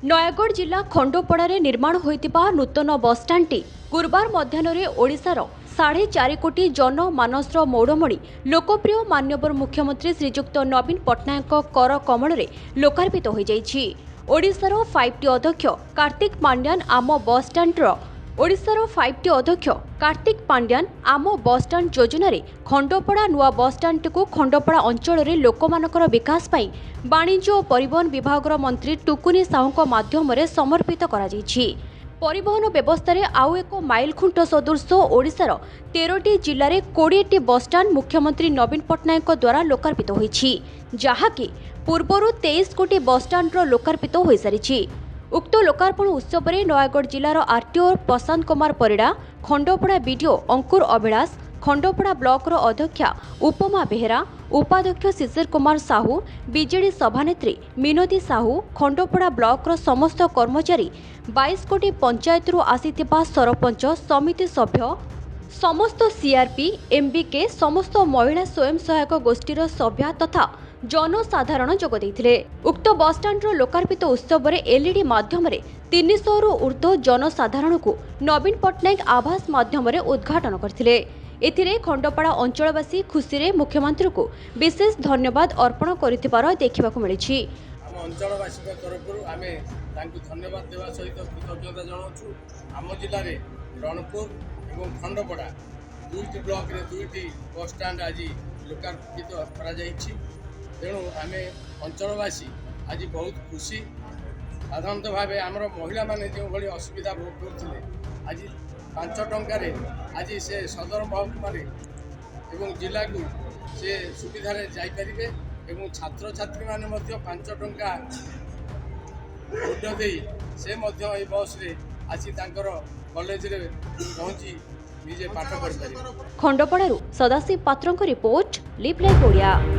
नयगढ़ जिला खंडोपड़ा निर्माण होइतिबा नूतन बसस्टाण्डटी गुरुवार मध्याह्न ओडिशार 4.5 कोटी जनमानसर मौड़मणि लोकप्रिय मान्यवर मुख्यमंत्री श्रीजुक्त नवीन पट्टनायक कर कमल लोकार्पित हो जाइछि। ओडिशार 5टी अध्यक्ष कार्तिक पांड्यान आम बसस्टाण्डर ओडिशार 5टी अध्यक्ष कार्तिक पांड्यान आम बसस्टाण्ड योजन खंडोपड़ा नुआ बसस्टाण्ड को खंडोपड़ा अंचल में लोकमानकर विकास पाई वाणिज्य और परिवहन विभाग मंत्री टुकुनी साहू माध्यम समर्पित करा जाइछि। परिवहन व्यवस्था रे आउ एक माइल खुंट सदृश ओडिशार 13टी जिले में 20टी बसस्टाण्ड मुख्यमंत्री नवीन पट्टनायक द्वारा लोकार्पित होइछि, जहाँकि पूर्वरु 23 कोटी बसस्टाण्डर लोकार्पित हो सारी। उक्त लोकार्पण उत्सव में नयगढ़ जिलार आरटीओ प्रशांत कुमार परिड़ा, खंडोपड़ा बीडीओ अंकुर अभिलाष, खंडोपड़ा ब्लॉक अध्यक्षा उपमा बेहेरा, उपाध्यक्ष शिशिर कुमार साहू, बीजेडी सभानेत्री मिनती साहू, खंडोपड़ा ब्लॉक समस्त कर्मचारी, 22 कोटी पंचायत आसीथिबा सरपंच समिति सभ्य, समस्त सीआरपी एमबीके, समस्त महिला स्वयं सहायक गोष्ठीर सभ्या तथा जनसाधारण जोग देइथिले। उक्त बसस्टाण्डर लोकार्पित उत्सव में एलईडी माध्यम 300 रु ऊर्ध्व जनसाधारण को नवीन पट्टनायक आभास माध्यम उद्घाटन करथिले। एथिरे खंडोपड़ा अंचलवासी खुशी रे मुख्यमंत्री को विशेष धन्यवाद अर्पण करिथिबार देखिबाकू मिलिछि। आम अंचलवासी तरफ आमे तांकु धन्यवाद देवा सहित कृतज्ञता जणाउछु। आम जिले में रणपुर और खंडोपड़ा 2टी ब्लॉक रे 2टी बस स्टैंड आज लोकार्पित करा जाइछि। तेणु आम अंचलवासी आज बहुत खुशी। साधारणतः भाव आमर महिला माने जो भली असुविधा भोग करथिले आज 5 टंकार आज से सदर महकुमा एवं जिला को से सुविधा जापारे एवं छात्र छात्री माने 5 टंका मूल्य दे से बस रे आसी तांकर कॉलेज रे पहुंची निजे पाठ पढ़ी पारे। खंडोपड़ारू सदाशिव पात्रଙ୍କ रिपोर्ट लिव लाइव ओडिया।